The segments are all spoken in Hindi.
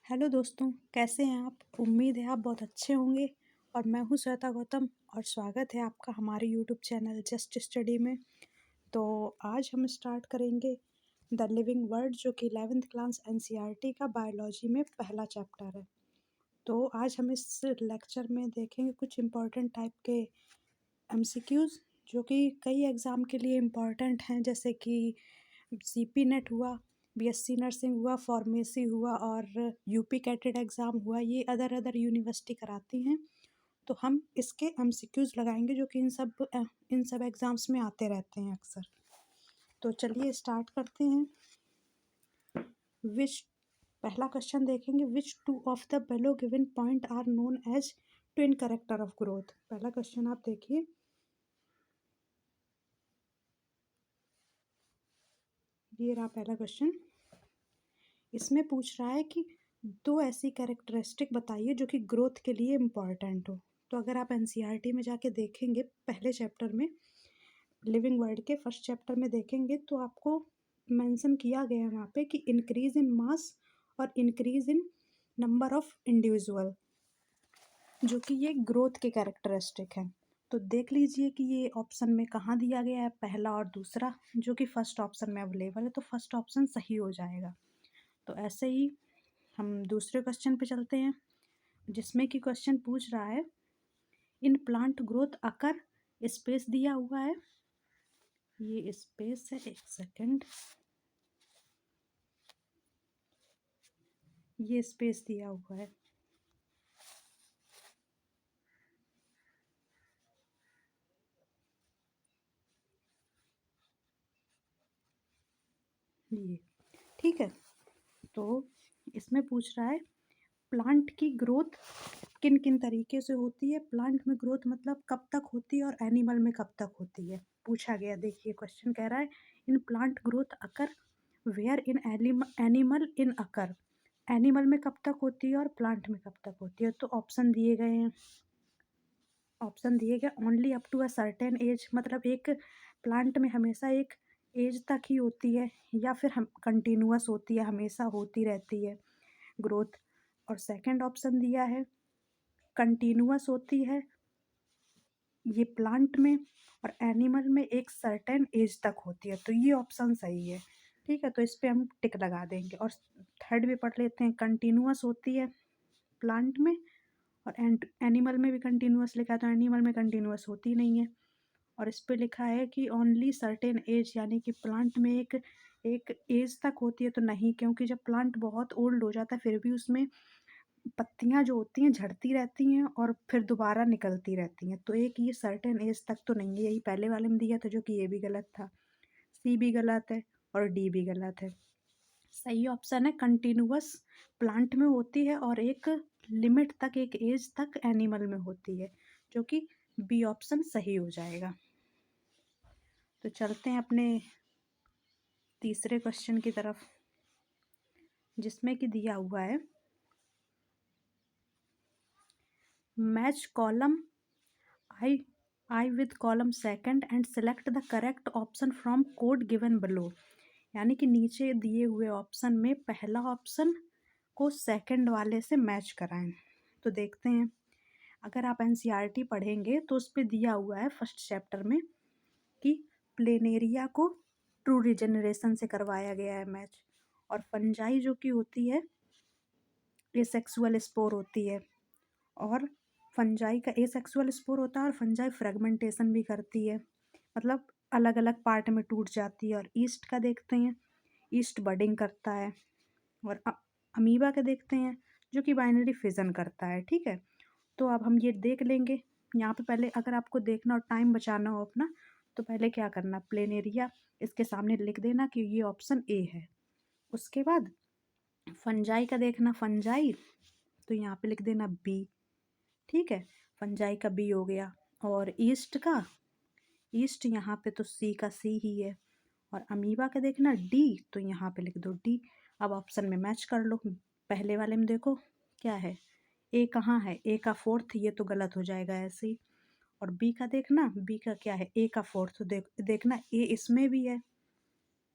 हेलो दोस्तों, कैसे हैं आप? उम्मीद है आप बहुत अच्छे होंगे। और मैं हूँ श्वेता गौतम और स्वागत है आपका हमारे यूट्यूब चैनल जस्ट स्टडी में। तो आज हम स्टार्ट करेंगे द लिविंग वर्ल्ड, जो कि 11th क्लास एनसीईआरटी का बायोलॉजी में पहला चैप्टर है। तो आज हम इस लेक्चर में देखेंगे कुछ इम्पोर्टेंट टाइप के एमसीक्यूज़, जो कि कई एग्ज़ाम के लिए इम्पोर्टेंट हैं, जैसे कि सीपी नेट हुआ, बीएससी नर्सिंग हुआ, फार्मेसी हुआ और यूपी कैटेड एग्ज़ाम हुआ। ये अदर अदर यूनिवर्सिटी कराती हैं। तो हम इसके एमसीक्यूज़ लगाएंगे, जो कि इन सब एग्ज़ाम्स में आते रहते हैं अक्सर। तो चलिए स्टार्ट करते हैं। विच पहला क्वेश्चन देखेंगे, which two of the below given point are known as twin character of growth. पहला क्वेश्चन आप देखिए, ये रहा पहला क्वेश्चन। इसमें पूछ रहा है कि दो ऐसी कैरेक्टरिस्टिक बताइए जो कि ग्रोथ के लिए इम्पॉर्टेंट हो। तो अगर आप एनसीईआरटी में जाके देखेंगे, पहले चैप्टर में लिविंग वर्ल्ड के फर्स्ट चैप्टर में देखेंगे, तो आपको मेंशन किया गया है वहाँ पे कि इंक्रीज इन मास और increase in number of individual, जो कि ये ग्रोथ के कैरेक्टरिस्टिक हैं। तो देख लीजिए कि ये ऑप्शन में कहाँ दिया गया है, पहला और दूसरा, जो कि फर्स्ट ऑप्शन में अवेलेबल है। तो फर्स्ट ऑप्शन सही हो जाएगा। तो ऐसे ही हम दूसरे क्वेश्चन पे चलते हैं, जिसमें कि क्वेश्चन पूछ रहा है in plant growth occur, space दिया हुआ है, ये स्पेस है, एक सेकंड, ये स्पेस दिया हुआ है। ये ठीक है। तो इसमें पूछ रहा है प्लांट की ग्रोथ किन किन तरीके से होती है। प्लांट में ग्रोथ मतलब कब तक होती है और एनिमल में कब तक होती है, पूछा गया। देखिए क्वेश्चन कह रहा है in plant growth occur where in animal in occur. Animal में कब तक होती है और प्लांट में कब तक होती है। तो ऑप्शन दिए गए हैं, ऑप्शन दिए गए only up to a certain age, मतलब एक प्लांट में हमेशा एक एज तक ही होती है, या फिर हम कंटिन्यूअस होती है, हमेशा होती रहती है ग्रोथ। और सेकंड ऑप्शन दिया है कंटिन्यूअस होती है ये प्लांट में, और एनिमल में एक सर्टेन एज तक होती है। तो ये ऑप्शन सही है। ठीक है, तो इस पे हम टिक लगा देंगे। और थर्ड भी पढ़ लेते हैं, कंटिन्यूअस होती है प्लांट में, और एनिमल में भी कंटिन्यूअस लिखा है, तो एनिमल में कंटिन्यूअस होती नहीं है। और इस पे लिखा है कि ओनली सर्टेन एज, यानी कि प्लांट में एक एक एज तक होती है। तो नहीं, क्योंकि जब प्लांट बहुत ओल्ड हो जाता है फिर भी उसमें पत्तियां जो होती हैं झड़ती रहती हैं और फिर दोबारा निकलती रहती हैं। तो एक ये सर्टेन एज तक तो नहीं है, यही पहले वाले में दिया था, जो कि ये भी गलत था। सी भी गलत है और डी भी गलत है। सही ऑप्शन है कंटिन्यूअस प्लांट में होती है और एक लिमिट तक, एक एज तक एनिमल में होती है, जो कि बी ऑप्शन सही हो जाएगा। तो चलते हैं अपने तीसरे क्वेश्चन की तरफ, जिसमें कि दिया हुआ है match column I I with column second and select the correct option from code given below. यानी कि नीचे दिए हुए ऑप्शन में पहला ऑप्शन को सेकंड वाले से मैच कराएं। तो देखते हैं, अगर आप एनसीईआरटी पढ़ेंगे तो उस पर दिया हुआ है फर्स्ट चैप्टर में कि प्लेनेरिया को ट्रू रिजेनरेशन से करवाया गया है मैच, और फंजाई जो कि होती है एसेक्सुअल स्पोर होती है, और फंजाई का एसेक्सुअल स्पोर होता है, और फंजाई फ्रेगमेंटेशन भी करती है, मतलब अलग अलग पार्ट में टूट जाती है। और ईस्ट का देखते हैं, ईस्ट बडिंग करता है। और अमीबा का देखते हैं, जो कि बाइनरी फिजन करता है। ठीक है, तो अब हम ये देख लेंगे। यहाँ पे पहले अगर आपको देखना और टाइम बचाना हो अपना, तो पहले क्या करना, प्लेनेरिया इसके सामने लिख देना कि ये ऑप्शन ए है। उसके बाद फंजाई का देखना, फंजाई तो यहाँ पे लिख देना बी। ठीक है, फंजाई का बी हो गया। और ईस्ट का, ईस्ट यहाँ पे तो सी का सी ही है। और अमीबा का देखना डी, तो यहाँ पे लिख दो डी। अब ऑप्शन में मैच कर लो। पहले वाले में देखो क्या है, ए कहाँ है, ए का फोर्थ, ये तो गलत हो जाएगा ऐसे ही। और बी का देखना, बी का क्या है, ए का फोर्थ, तो देखना ए इसमें भी है।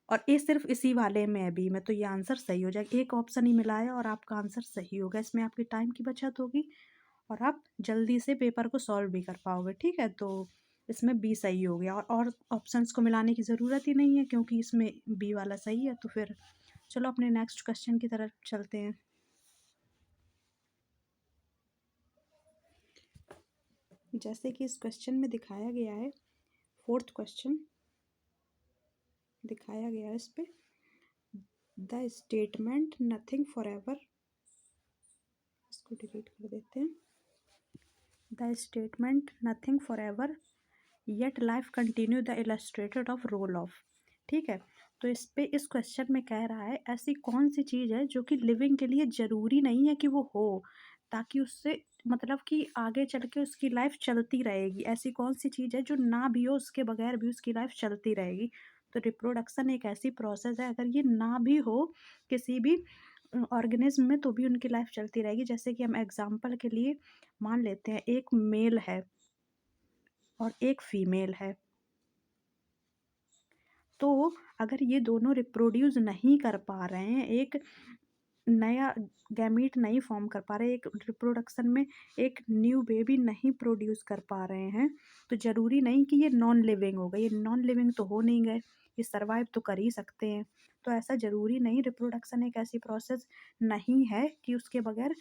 और ये सिर्फ इसी वाले में है बी में, तो ये आंसर सही हो जाएगा। एक ऑप्शन ही मिला है और आपका आंसर सही होगा। इसमें आपकी टाइम की बचत होगी और आप जल्दी से पेपर को सॉल्व भी कर पाओगे। ठीक है, तो इसमें बी सही हो गया और ऑप्शंस को मिलाने की ज़रूरत ही नहीं है क्योंकि इसमें बी वाला सही है। तो फिर चलो अपने नेक्स्ट क्वेश्चन की तरफ चलते हैं। जैसे कि इस क्वेश्चन में दिखाया गया है, फोर्थ क्वेश्चन दिखाया गया है इस पे, the statement nothing forever, इसको डिलीट कर देते हैं। The statement nothing forever yet life continue the illustrated of role of. ठीक है, तो इस पे इस क्वेश्चन में कह रहा है ऐसी कौन सी चीज़ है जो कि लिविंग के लिए ज़रूरी नहीं है कि वो हो, ताकि उससे मतलब कि आगे चल के उसकी लाइफ चलती रहेगी। ऐसी कौन सी चीज़ है जो ना भी हो उसके बगैर भी उसकी लाइफ चलती रहेगी। तो रिप्रोडक्शन एक ऐसी प्रोसेस है, अगर ये ना भी हो किसी भी ऑर्गेनिज्म में तो भी उनकी लाइफ चलती रहेगी। जैसे कि हम एग्जाम्पल के लिए मान लेते हैं एक मेल है और एक फीमेल है, तो अगर ये दोनों रिप्रोड्यूस नहीं कर पा रहे हैं, एक नया गैमीट नहीं फॉर्म कर पा रहे, एक रिप्रोडक्शन में एक न्यू बेबी नहीं प्रोड्यूस कर पा रहे हैं, तो ज़रूरी नहीं कि ये नॉन लिविंग हो गए। ये नॉन लिविंग तो हो नहीं गए, ये सर्वाइव तो कर ही सकते हैं। तो ऐसा ज़रूरी नहीं, रिप्रोडक्शन एक ऐसी प्रोसेस नहीं है कि उसके बगैर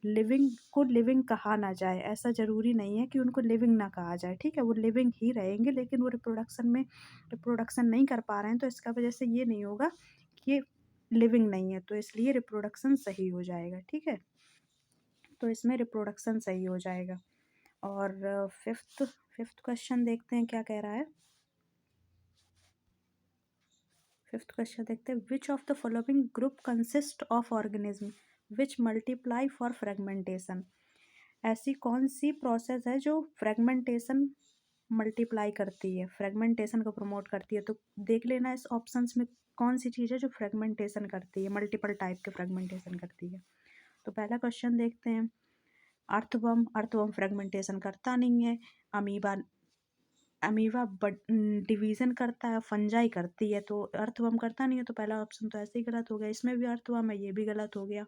लिविंग को लिविंग कहा ना जाए। ऐसा ज़रूरी नहीं है कि उनको लिविंग ना कहा जाए। ठीक है, वो लिविंग ही रहेंगे लेकिन वो रिप्रोडक्शन में रिप्रोडक्शन नहीं कर पा रहे हैं, तो इसका वजह से ये नहीं होगा कि ये लिविंग नहीं है, तो इसलिए रिप्रोडक्शन सही हो जाएगा। ठीक है, तो इसमें रिप्रोडक्शन सही हो जाएगा। और फिफ्थ फिफ्थ क्वेश्चन देखते हैं क्या कह रहा है। फिफ्थ क्वेश्चन देखते हैं, which of the following group consist of organism which multiply for fragmentation. ऐसी कौन सी प्रोसेस है जो फ्रेगमेंटेशन मल्टीप्लाई करती है, फ्रेगमेंटेशन को प्रमोट करती है। तो देख लेना इस ऑप्शंस में कौन सी चीज़ है जो फ्रेगमेंटेशन करती है, मल्टीपल टाइप के फ्रेगमेंटेशन करती है। तो पहला क्वेश्चन देखते हैं, अर्थवर्म। अर्थवर्म फ्रेगमेंटेशन करता नहीं है। अमीबा अमीबा डिवीज़न करता है, फंजाई करती है, तो अर्थवर्म करता नहीं है, तो पहला ऑप्शन तो ऐसे ही गलत हो गया। इसमें भी अर्थवर्म है, ये भी गलत हो गया।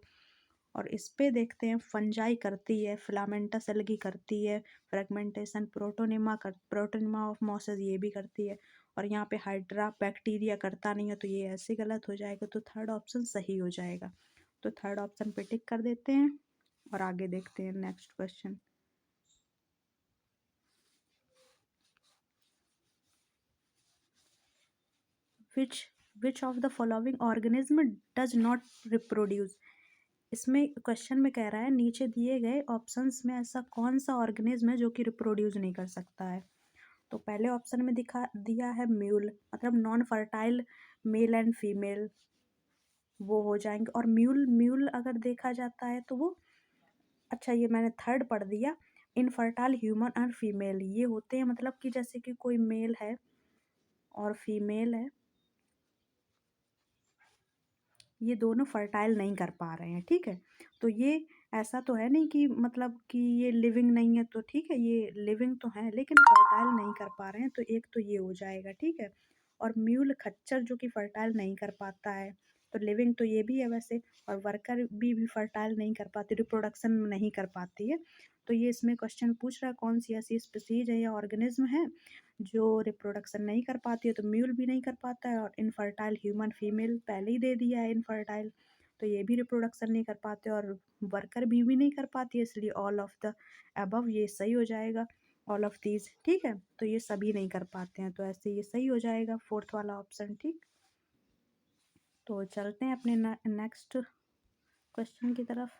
और इस पे देखते हैं, फंजाई करती है, फिलामेंटस एल्गी करती है फ्रेगमेंटेशन, प्रोटोनिमा ऑफ मॉसेस ये भी करती है, और यहाँ पे हाइड्रा बैक्टीरिया करता नहीं है, तो ये ऐसे गलत हो जाएगा। तो थर्ड ऑप्शन सही हो जाएगा। तो थर्ड ऑप्शन पे टिक कर देते हैं और आगे देखते हैं next question. Which which of the following organism does not reproduce. इसमें क्वेश्चन में कह रहा है नीचे दिए गए ऑप्शंस में ऐसा कौन सा ऑर्गेनिज्म है जो कि रिप्रोड्यूस नहीं कर सकता है। तो पहले ऑप्शन में दिखा दिया है म्यूल, मतलब non fertile male and female वो हो जाएंगे। और म्यूल म्यूल अगर देखा जाता है तो वो, अच्छा ये मैंने थर्ड पढ़ दिया, इनफर्टाइल ह्यूमन और फीमेल ये होते हैं, मतलब कि जैसे कि कोई मेल है और फीमेल है, ये दोनों फर्टाइल नहीं कर पा रहे हैं। ठीक है, तो ये ऐसा तो है नहीं कि मतलब कि ये लिविंग नहीं है, तो ठीक है ये लिविंग तो है लेकिन फर्टाइल नहीं कर पा रहे हैं, तो एक तो ये हो जाएगा। ठीक है, और म्यूल खच्चर जो कि फर्टाइल नहीं कर पाता है, तो लिविंग तो ये भी है वैसे, और वर्कर भी फर्टाइल नहीं कर पाती, रिप्रोडक्शन नहीं कर पाती है। तो ये इसमें क्वेश्चन पूछ रहा है कौन सी ऐसी स्पीसीज है या ऑर्गेनिज्म है जो रिप्रोडक्शन नहीं कर पाती है। तो म्यूल भी नहीं कर पाता है, और इनफर्टाइल ह्यूमन फीमेल पहले ही दे दिया है इनफर्टाइल, तो ये भी रिप्रोडक्शन नहीं कर पाते, और वर्कर भी नहीं कर पाती है, इसलिए ऑल ऑफ द अबव ये सही हो जाएगा, ऑल ऑफ दीज। ठीक है, तो ये सभी नहीं कर पाते हैं, तो ऐसे ये सही हो जाएगा फोर्थ वाला ऑप्शन। ठीक, तो चलते हैं अपने नेक्स्ट क्वेश्चन की तरफ।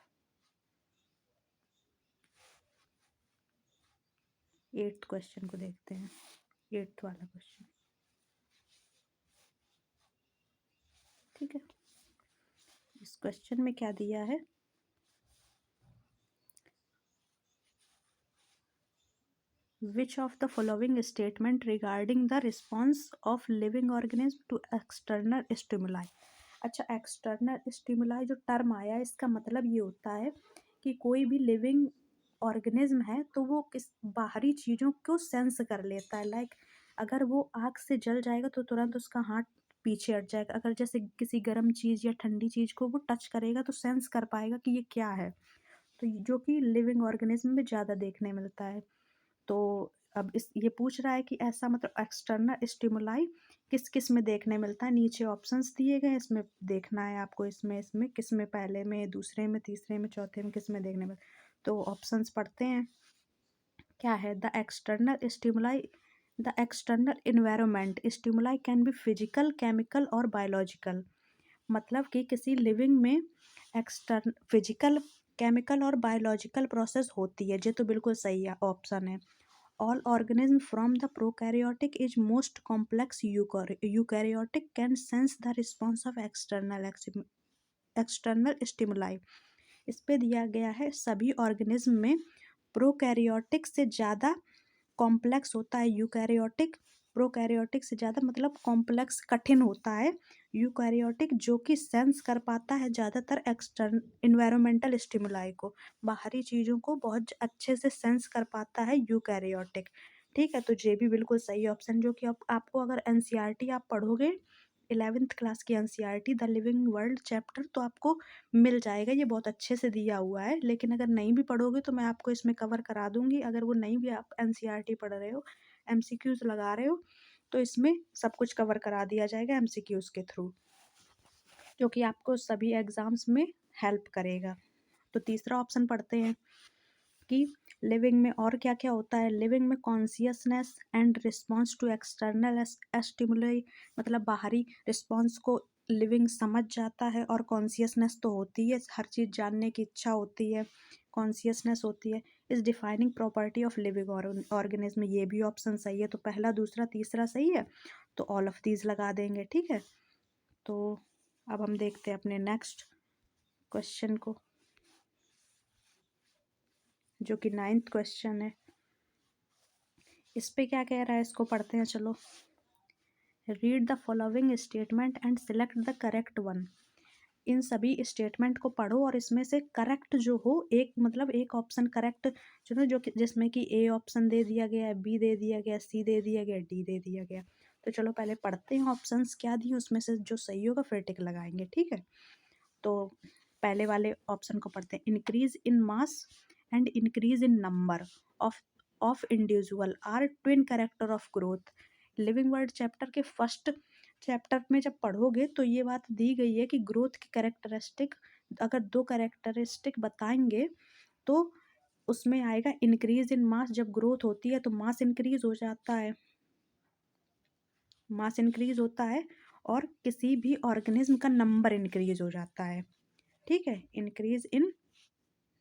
एट्थ क्वेश्चन को देखते हैं, एट्थ वाला क्वेश्चन। ठीक है, इस क्वेश्चन में क्या दिया है, which of the following statement regarding the response of living organism to external stimuli। अच्छा, एक्सटर्नल स्टिमुलाई जो टर्म आया है इसका मतलब ये होता है कि कोई भी लिविंग ऑर्गेनिज्म है तो वो किस बाहरी चीज़ों को सेंस कर लेता है। लाइक अगर वो आग से जल जाएगा तो तुरंत उसका हाथ पीछे हट जाएगा। अगर जैसे किसी गर्म चीज़ या ठंडी चीज़ को वो टच करेगा तो सेंस कर पाएगा कि ये क्या है। तो जो कि लिविंग ऑर्गेनिज्म में ज़्यादा देखने मिलता है। तो अब इस ये पूछ रहा है कि ऐसा मतलब एक्सटर्नल स्टिमुलाई किस किस में देखने मिलता है। नीचे ऑप्शंस दिए गए हैं, इसमें देखना है आपको, इसमें किस में, पहले में, दूसरे में, तीसरे में, चौथे में, किस में देखने में। तो ऑप्शंस पढ़ते हैं। क्या है? The external environment stimuli can be physical, chemical और बायोलॉजिकल। मतलब कि किसी लिविंग में फिजिकल, केमिकल और बायोलॉजिकल प्रोसेस होती है। ये तो बिल्कुल सही है, ऑप्शन है। All organism from the prokaryotic is most complex eukaryotic can sense the response of external stimuli. इस पे दिया गया है सभी ऑर्गेनिज्म में प्रोकैरियोटिक से ज़्यादा कॉम्प्लेक्स होता है यूकैरियोटिक। प्रोकैरियोटिक से ज़्यादा मतलब कॉम्प्लेक्स, कठिन होता है यूकैरियोटिक, जो कि सेंस कर पाता है ज़्यादातर एक्सटर्न इन्वायरमेंटल स्टिमुलाई को। बाहरी चीज़ों को बहुत अच्छे से सेंस कर पाता है यूकैरियोटिक। ठीक है, तो ये भी बिल्कुल सही ऑप्शन, जो कि आपको अगर एनसीईआरटी आप पढ़ोगे 11th क्लास की NCERT the living world chapter, तो आपको मिल जाएगा। ये बहुत अच्छे से दिया हुआ है, लेकिन अगर नहीं भी पढ़ोगे तो मैं आपको इसमें कवर करा दूंगी। अगर वो नहीं भी आप एनसीईआरटी पढ़ रहे हो, एमसीक्यूज लगा रहे हो, तो इसमें सब कुछ कवर करा दिया जाएगा एमसीक्यूज के थ्रू, जो कि आपको सभी एग्जाम्स में हेल्प करेगा। तो तीसरा ऑप्शन पढ़ते हैं कि लिविंग में और क्या क्या होता है। लिविंग में consciousness and response to external stimuli, मतलब बाहरी रिस्पॉन्स को लिविंग समझ जाता है, और कॉन्सियसनेस तो होती है, हर चीज़ जानने की इच्छा होती है, कॉन्सियसनेस होती है। इस defining property of living organism, ये भी ऑप्शन सही है। तो पहला, दूसरा, तीसरा सही है, तो ऑल ऑफ दीज लगा देंगे। ठीक है, तो अब हम देखते हैं अपने नेक्स्ट क्वेश्चन को, जो कि 9th क्वेश्चन है। इस पे क्या कह रहा है, इसको पढ़ते हैं, चलो। Read the following statement and select the correct one. इन सभी स्टेटमेंट को पढ़ो और इसमें से करेक्ट जो हो, एक मतलब एक ऑप्शन करेक्ट चुनो, जो कि जिसमें कि ए ऑप्शन दे दिया गया है, बी दे दिया गया, सी दे दिया गया, डी दे दिया गया। तो चलो पहले पढ़ते हैं ऑप्शंस क्या दिए, उसमें से जो सही होगा फिर टिक लगाएंगे। ठीक है, तो पहले वाले ऑप्शन को पढ़ते हैं। Increase in mass and increase in number of individual are twin character of growth. Living world chapter के फर्स्ट चैप्टर में जब पढ़ोगे तो ये बात दी गई है कि ग्रोथ की कैरेक्टरिस्टिक, अगर दो कैरेक्टरिस्टिक बताएंगे तो उसमें आएगा इंक्रीज इन मास। जब ग्रोथ होती है तो मास इंक्रीज हो जाता है, मास इंक्रीज होता है, और किसी भी ऑर्गेनिज्म का नंबर इंक्रीज हो जाता है। ठीक है, इंक्रीज इन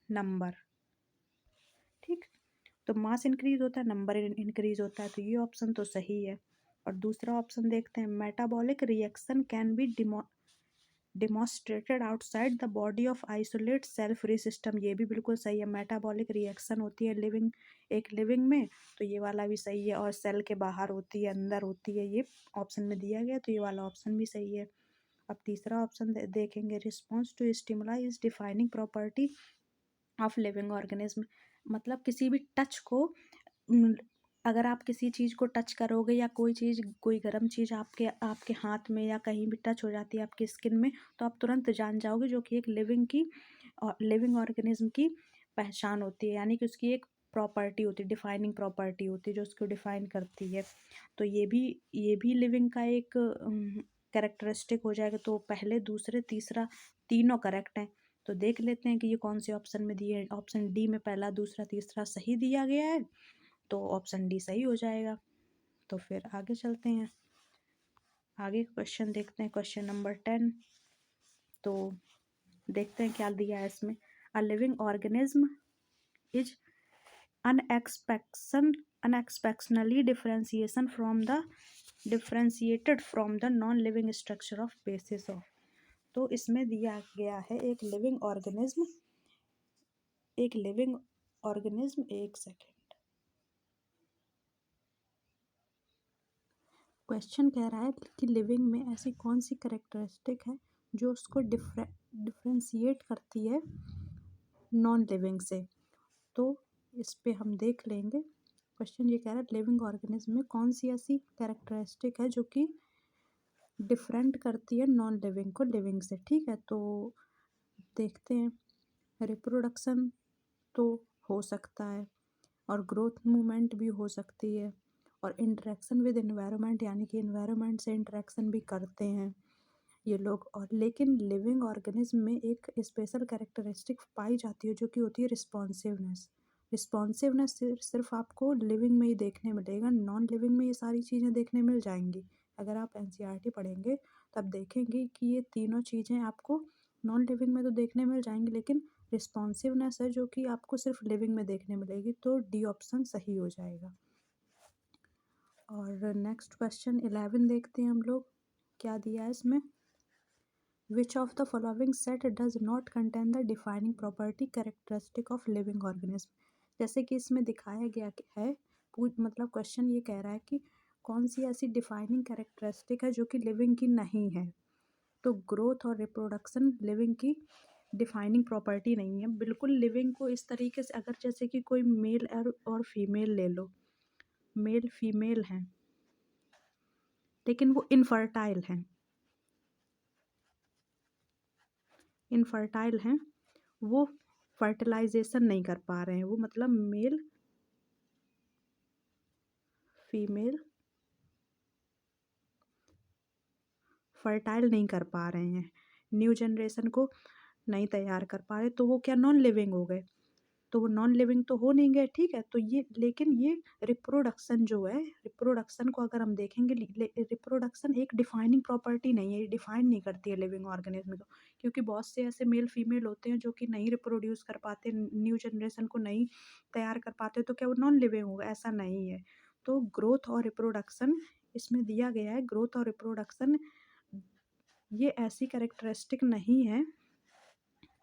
नंबर। ठीक, तो मास इंक्रीज होता है, नंबर इंक्रीज होता है, तो ये ऑप्शन तो सही है। और दूसरा ऑप्शन देखते हैं। Metabolic reaction can be demonstrated outside the body of isolate cell free system, ये भी बिल्कुल सही है। मेटाबॉलिक रिएक्शन होती है एक लिविंग में, तो ये वाला भी सही है। और सेल के बाहर होती है, अंदर होती है, ये ऑप्शन में दिया गया, तो ये वाला ऑप्शन भी सही है। अब तीसरा ऑप्शन देखेंगे। Response to stimuli is defining property of living organism. मतलब किसी भी टच को, अगर आप किसी चीज़ को टच करोगे, या कोई चीज़, कोई गर्म चीज़ आपके आपके हाथ में या कहीं भी टच हो जाती है आपकी स्किन में, तो आप तुरंत जान जाओगे, जो कि एक लिविंग ऑर्गेनिज्म की पहचान होती है। यानी कि उसकी एक प्रॉपर्टी होती है, डिफाइनिंग प्रॉपर्टी होती है, जो उसको डिफाइन करती है। तो ये भी लिविंग का एक कैरेक्टरिस्टिक हो जाएगा। तो पहले, दूसरे, तीसरा, तीनों करेक्ट हैं। तो देख लेते हैं कि ये कौन से ऑप्शन में दिए। ऑप्शन डी में पहला, दूसरा, तीसरा सही दिया गया है, तो ऑप्शन डी सही हो जाएगा। तो फिर आगे चलते हैं, आगे क्वेश्चन देखते हैं, क्वेश्चन नंबर 10। तो देखते हैं क्या दिया है इसमें। A living organism is unexpectionally differentiated from the non living structure of basis of. तो इसमें दिया गया है एक लिविंग ऑर्गेनिज्म, एक सेकेंड। क्वेश्चन कह रहा है कि लिविंग में ऐसी कौन सी कैरेक्टरिस्टिक है जो उसको डिफ्रेंशिएट करती है नॉन लिविंग से। तो इस पे हम देख लेंगे। क्वेश्चन ये कह रहा है लिविंग ऑर्गेनिज्म में कौन सी ऐसी कैरेक्टरिस्टिक है जो कि डिफरेंट करती है नॉन लिविंग को लिविंग से, ठीक है। तो देखते हैं, रिप्रोडक्शन तो हो सकता है और ग्रोथ मूवमेंट भी हो सकती है और इंटरेक्शन विद एनवायरनमेंट, यानी कि एनवायरनमेंट से इंटरेक्शन भी करते हैं ये लोग। और लेकिन लिविंग ऑर्गेनिज्म में एक स्पेशल कैरेक्टरिस्टिक पाई जाती है जो कि होती है रिस्पॉन्सिवनेस। रिस्पॉन्सिवनेस सिर्फ आपको लिविंग में ही देखने मिलेगा, नॉन लिविंग में ये सारी चीज़ें देखने मिल जाएंगी। अगर आप एनसीईआरटी पढ़ेंगे तब देखेंगे कि ये तीनों चीज़ें आपको नॉन लिविंग में तो देखने मिल जाएंगी, लेकिन रिस्पॉन्सिवनेस है जो कि आपको सिर्फ लिविंग में देखने मिलेगी, तो डी ऑप्शन सही हो जाएगा। और नेक्स्ट क्वेश्चन 11 देखते हैं हम लोग, क्या दिया है इसमें। Which of the following set does not contain the defining property characteristic of living organism? जैसे कि इसमें दिखाया गया है, मतलब क्वेश्चन ये कह रहा है कि कौन सी ऐसी डिफाइनिंग कैरेक्टरिस्टिक है जो कि लिविंग की नहीं है। तो ग्रोथ और रिप्रोडक्शन लिविंग की डिफाइनिंग प्रॉपर्टी नहीं है। बिल्कुल लिविंग को इस तरीके से, अगर जैसे कि कोई मेल और फीमेल ले लो, मेल फीमेल हैं लेकिन वो इनफर्टाइल हैं, इनफर्टाइल हैं, वो फर्टिलाइजेशन नहीं कर पा रहे हैं, वो मतलब मेल फीमेल फर्टाइल नहीं कर पा रहे हैं, न्यू जनरेशन को नहीं तैयार कर पा रहे, तो वो क्या नॉन लिविंग हो गए, तो वो नॉन लिविंग तो हो नहीं गए, ठीक है। तो ये, लेकिन ये रिप्रोडक्शन जो है, रिप्रोडक्शन को अगर हम देखेंगे, रिप्रोडक्शन एक डिफाइनिंग प्रॉपर्टी नहीं है, ये डिफाइन नहीं करती है लिविंग ऑर्गेनिज्म को, क्योंकि बहुत से ऐसे मेल फीमेल होते हैं जो कि नहीं रिप्रोड्यूस कर पाते, न्यू जनरेशन को नहीं तैयार कर पाते, तो क्या वो नॉन लिविंग होगा, ऐसा नहीं है। तो ग्रोथ और रिप्रोडक्शन इसमें दिया गया है, ग्रोथ और रिप्रोडक्शन ये ऐसी कैरेक्टरिस्टिक नहीं है।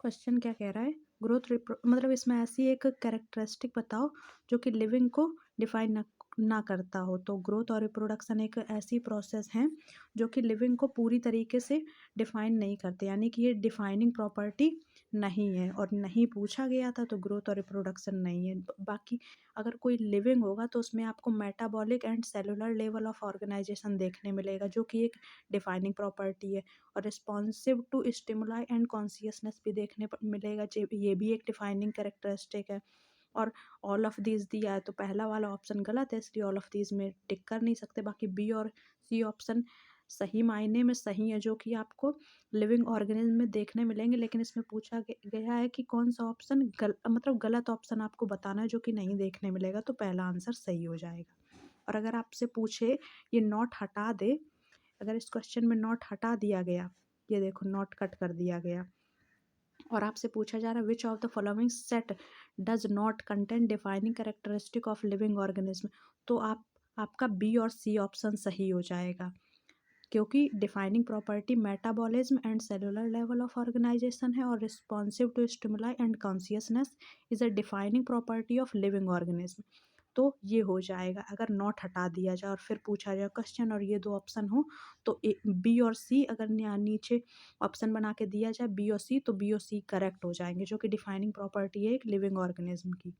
क्वेश्चन क्या कह रहा है, ग्रोथ मतलब इसमें ऐसी एक कैरेक्टरिस्टिक बताओ जो कि लिविंग को डिफाइन ना करता हो। तो ग्रोथ और रिप्रोडक्शन एक ऐसी प्रोसेस है जो कि लिविंग को पूरी तरीके से डिफाइन नहीं करते, यानी कि ये डिफाइनिंग प्रॉपर्टी नहीं है, और नहीं पूछा गया था तो ग्रोथ और रिप्रोडक्शन नहीं है। बाकी अगर कोई लिविंग होगा तो उसमें आपको metabolic and cellular level of organisation देखने मिलेगा जो कि एक डिफाइनिंग प्रॉपर्टी है, और responsive to stimuli and consciousness भी देखने मिलेगा, ये भी एक डिफाइनिंग कैरेक्टरिस्टिक है। और ऑल ऑफ दीज दिया है तो पहला वाला ऑप्शन गलत है, इसलिए ऑल ऑफ दीज में टिक कर नहीं सकते। बाकी बी और सी ऑप्शन सही मायने में सही है, जो कि आपको लिविंग ऑर्गेनिज्म में देखने मिलेंगे, लेकिन इसमें पूछा गया है कि कौन सा ऑप्शन मतलब गलत ऑप्शन आपको बताना है जो कि नहीं देखने मिलेगा, तो पहला आंसर सही हो जाएगा। और अगर आपसे पूछे ये नॉट हटा दे, अगर इस क्वेश्चन में नॉट हटा दिया गया, ये देखो नॉट कट कर दिया गया, और आपसे पूछा जा रहा है which of the following set does not contain defining characteristic of living organism, तो आपका बी और सी ऑप्शन सही हो जाएगा, क्योंकि defining property metabolism and cellular level of organisation है, और responsive to stimuli and consciousness is a defining property of living organism. तो ये हो जाएगा अगर नॉट हटा दिया जाए और फिर पूछा जाए क्वेश्चन और ये दो ऑप्शन हो, तो बी और सी अगर नीचे ऑप्शन बना के दिया जाए बी और सी, तो बी और सी करेक्ट हो जाएंगे, जो कि डिफाइनिंग प्रॉपर्टी है एक लिविंग ऑर्गेनिज्म की,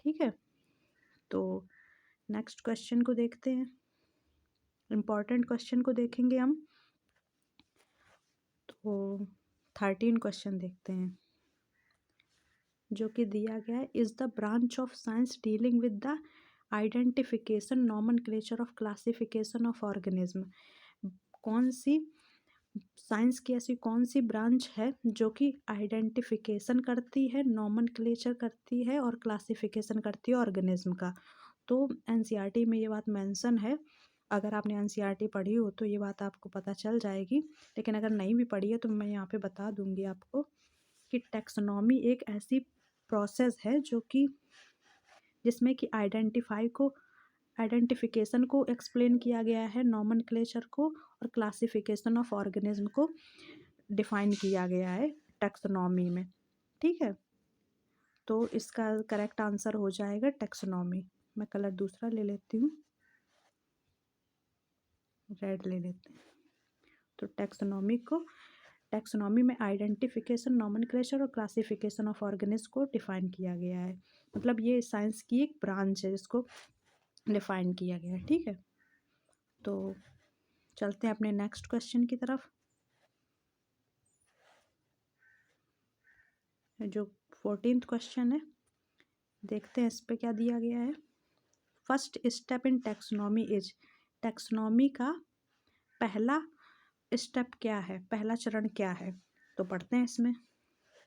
ठीक है। तो नेक्स्ट क्वेश्चन को देखते हैं, इम्पॉर्टेंट क्वेश्चन को देखेंगे हम। तो 13 क्वेश्चन देखते हैं जो कि दिया गया है, is the branch of science dealing with the identification nomenclature of classification of organism. कौन सी साइंस की ऐसी कौन सी ब्रांच है जो कि आइडेंटिफिकेशन करती है, नॉमेनक्लेचर करती है और क्लासिफिकेशन करती है ऑर्गेनिज्म का। तो एनसीईआरटी में ये बात मेंशन है, अगर आपने एनसीईआरटी पढ़ी हो तो ये बात आपको पता चल जाएगी, लेकिन अगर नहीं भी पढ़ी है तो मैं यहाँ पे बता दूंगी आपको कि टैक्सोनॉमी एक ऐसी प्रोसेस है जो कि जिसमें कि आइडेंटिफिकेशन को एक्सप्लेन किया गया है, नॉमेनक्लेचर को और क्लासिफिकेशन ऑफ ऑर्गेनिज्म को डिफाइन किया गया है टैक्सोनॉमी में, ठीक है। तो इसका करेक्ट आंसर हो जाएगा टैक्सोनॉमी। मैं कलर दूसरा ले लेती हूँ, रेड ले लेते हैं। तो टैक्सोनॉमी में आइडेंटिफिकेशन, नॉमेनक्लेचर और क्लासिफिकेशन ऑफ ऑर्गेनिज्म को डिफाइन किया गया है, मतलब ये साइंस की एक ब्रांच है जिसको डिफाइन किया गया है, ठीक है। तो चलते हैं अपने नेक्स्ट क्वेश्चन की तरफ, जो 14th क्वेश्चन है। देखते हैं इस पे क्या दिया गया है। First step in taxonomy is, taxonomy का पहला स्टेप क्या है, पहला चरण क्या है, तो पढ़ते हैं इसमें।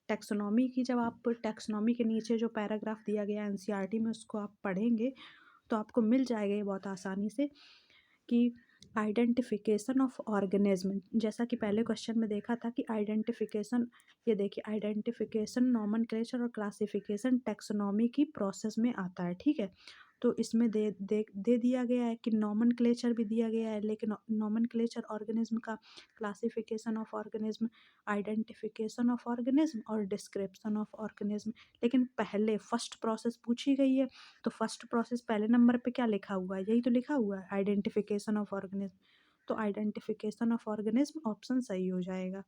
टैक्सोनॉमी की, जब आप टैक्सोनॉमी के नीचे जो पैराग्राफ दिया गया है एनसीईआरटी में, उसको आप पढ़ेंगे तो आपको मिल जाएगा ये बहुत आसानी से कि आइडेंटिफिकेशन ऑफ ऑर्गेनिज्म, जैसा कि पहले क्वेश्चन में देखा था कि आइडेंटिफिकेशन, ये देखिए आइडेंटिफिकेशन, नॉमेनक्लेचर और क्लासिफिकेशन टैक्सोनॉमी की प्रोसेस में आता है, ठीक है। तो इसमें दे दिया गया है कि नॉमेनक्लेचर भी दिया गया है, लेकिन नॉमेनक्लेचर ऑर्गेनिज्म का, classification of organism, identification of organism और डिस्क्रिप्शन ऑफ ऑर्गेनिज्म, लेकिन पहले फर्स्ट प्रोसेस पूछी गई है। तो फर्स्ट प्रोसेस पहले नंबर पे क्या लिखा हुआ है, यही तो लिखा हुआ है, आइडेंटिफिकेशन ऑफ ऑर्गेनिज्म। तो आइडेंटिफिकेशन ऑफ ऑर्गेनिज्म ऑप्शन सही हो जाएगा।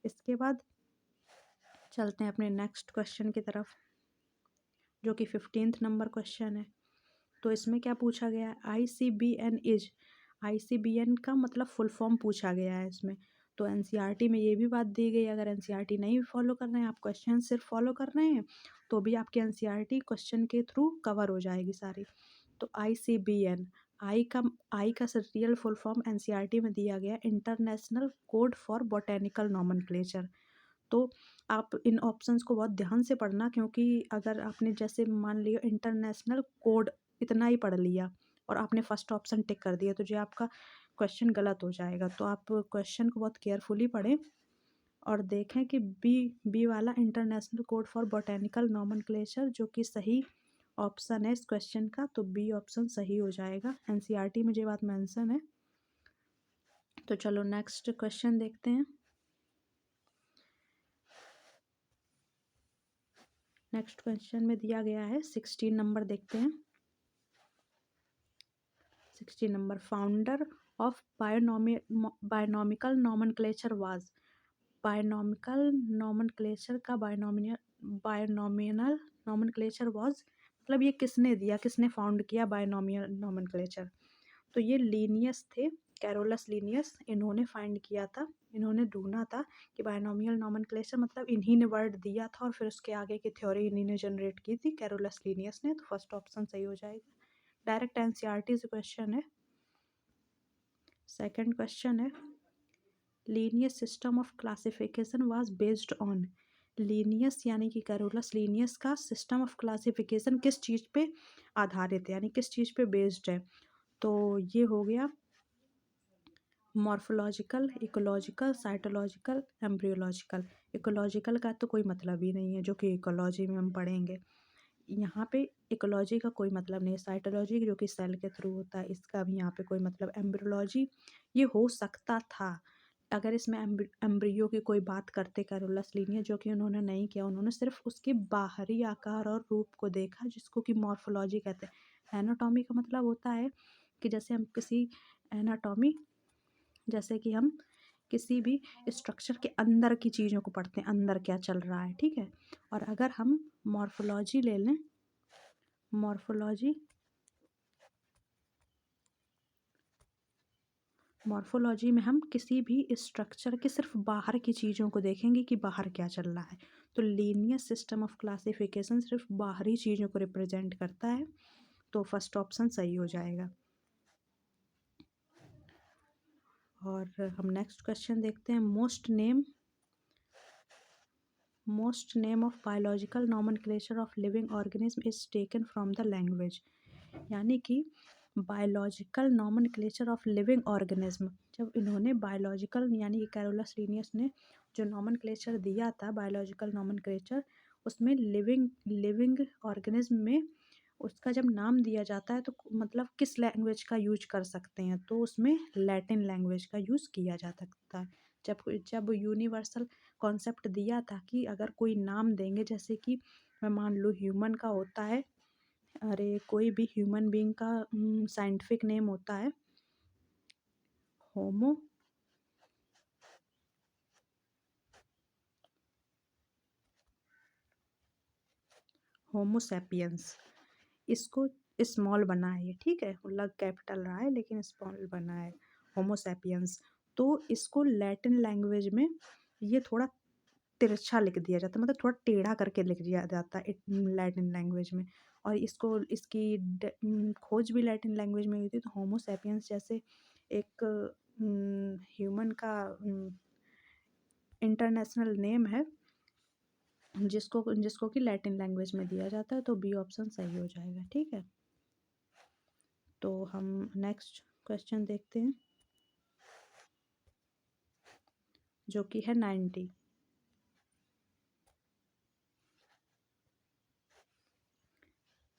इसके बाद चलते हैं अपने नेक्स्ट क्वेश्चन की तरफ, जो कि 15th नंबर क्वेश्चन है। तो इसमें क्या पूछा गया है, ICBN इज, ICBN का मतलब फुल फॉर्म पूछा गया है इसमें। तो एनसीईआरटी में ये भी बात दी गई, अगर एनसीईआरटी नहीं फॉलो कर रहे हैं, आप क्वेश्चन सिर्फ फॉलो कर रहे हैं, तो भी आपकी एनसीईआरटी क्वेश्चन के थ्रू कवर हो जाएगी सारी। तो ICBN, आई का रियल फुल फॉर्म एनसीईआरटी में दिया गया, international code for botanical nomenclature. तो आप इन ऑप्शंस को बहुत ध्यान से पढ़ना, क्योंकि अगर आपने जैसे मान लिया इंटरनेशनल कोड इतना ही पढ़ लिया और आपने फर्स्ट ऑप्शन टिक कर दिया, तो जो आपका क्वेश्चन गलत हो जाएगा। तो आप क्वेश्चन को बहुत केयरफुली पढ़ें और देखें कि बी वाला international code for botanical nomenclature जो कि सही ऑप्शन है इस क्वेश्चन का, तो बी ऑप्शन सही हो जाएगा। एनसीईआरटी में ये बात मेंशन है। तो चलो नेक्स्ट क्वेश्चन देखते हैं। नेक्स्ट क्वेश्चन में दिया गया है 16 नंबर, देखते हैं 16 नंबर। Founder of binomical nomenclature was, binomical nomenclature का बायनॉमिनल नॉमेनक्लेचर वाज, मतलब ये किसने दिया, किसने फाउंड किया बायनॉमियल नॉमेनक्लेचर। तो ये लीनियस थे, कैरोलस लीनियस, इन्होंने फाइंड किया था, इन्होंने ढूंढा था कि बायनॉमियल नॉमेनक्लेचर मतलब इन्हीं ने वर्ड दिया था और फिर उसके आगे की थ्योरी इन्हीं ने जनरेट की थी, कैरोलस लीनियस ने। तो फर्स्ट ऑप्शन सही हो जाएगा, डायरेक्ट एनसीईआरटी से क्वेश्चन है। सेकंड क्वेश्चन है, Linnaeus system of classification was based on, Linnaeus यानी कि कैरोलस लीनियस का सिस्टम ऑफ क्लासिफिकेशन किस चीज़ पे आधारित है, यानी किस चीज़ पे बेस्ड है। तो ये हो गया morphological, ecological, cytological, embryological. Ecological का तो कोई मतलब ही नहीं है, जो कि इकोलॉजी में हम पढ़ेंगे। यहाँ पे इकोलॉजी का कोई मतलब नहीं है। साइटोलॉजी जो कि सेल के थ्रू होता है, इसका भी यहाँ पे कोई मतलब। एम्ब्रियोलॉजी ये हो सकता था अगर इसमें एम्ब्रियो की कोई बात करते कैरोलस लीनियर, जो कि उन्होंने नहीं किया, उन्होंने सिर्फ उसके बाहरी आकार और रूप को देखा, जिसको कि मॉर्फोलॉजी कहते हैं। एनाटॉमी का मतलब होता है कि जैसे हम किसी एनाटॉमी, जैसे कि हम किसी भी स्ट्रक्चर के अंदर की चीज़ों को पढ़ते हैं, अंदर क्या चल रहा है, ठीक है। और अगर हम मॉर्फोलॉजी ले लें, मॉर्फोलॉजी, मॉर्फोलॉजी में हम किसी भी स्ट्रक्चर के सिर्फ बाहर की चीज़ों को देखेंगे कि बाहर क्या चल रहा है। तो लीनियस सिस्टम ऑफ क्लासिफिकेशन सिर्फ बाहरी चीज़ों को रिप्रेजेंट करता है, तो फर्स्ट ऑप्शन सही हो जाएगा। और हम नेक्स्ट क्वेश्चन देखते हैं। Most name of biological nomenclature of living organism is taken from the language, यानी कि biological nomenclature of living organism, जब इन्होंने बायोलॉजिकल यानी कि कैरोलस लीनियस ने जो नॉमेनक्लेचर दिया था बायोलॉजिकल नॉमेनक्लेचर, उसमें लिविंग ऑर्गेनिज्म में उसका जब नाम दिया जाता है तो मतलब किस लैंग्वेज का यूज कर सकते हैं, तो उसमें लैटिन लैंग्वेज का यूज़ किया जा सकता है। जब यूनिवर्सल कॉन्सेप्ट दिया था कि अगर कोई नाम देंगे, जैसे कि मैं मान लूँ ह्यूमन का होता है, अरे कोई भी ह्यूमन बीइंग का साइंटिफिक नेम होता है होमो होमोसैपियंस, इसको स्मॉल बना है ये, ठीक है, लग कैपिटल रहा है लेकिन स्मॉल बना है, होमो सैपियंस। तो इसको लैटिन लैंग्वेज में ये थोड़ा तिरछा लिख दिया जाता है, मतलब थोड़ा टेढ़ा करके लिख दिया जाता है लैटिन लैंग्वेज में। और इसको इसकी खोज भी लैटिन लैंग्वेज में हुई थी। तो होमो सैपियंस जैसे एक ह्यूमन का इंटरनेशनल नेम है, जिसको जिसको कि लैटिन लैंग्वेज में दिया जाता है। तो बी ऑप्शन सही हो जाएगा। ठीक है, तो हम नेक्स्ट क्वेश्चन देखते हैं, जो कि है 90।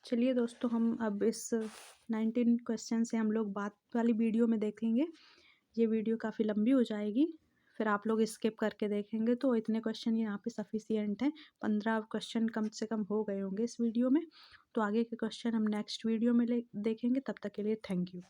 चलिए दोस्तों, हम अब इस 19 क्वेश्चन से हम लोग बात वाली वीडियो में देखेंगे। ये वीडियो काफ़ी लंबी हो जाएगी, फिर आप लोग स्किप करके देखेंगे। तो इतने क्वेश्चन यहाँ पे सफिशियंट हैं, 15 क्वेश्चन कम से कम हो गए होंगे इस वीडियो में। तो आगे के क्वेश्चन हम नेक्स्ट वीडियो में देखेंगे। तब तक के लिए थैंक यू।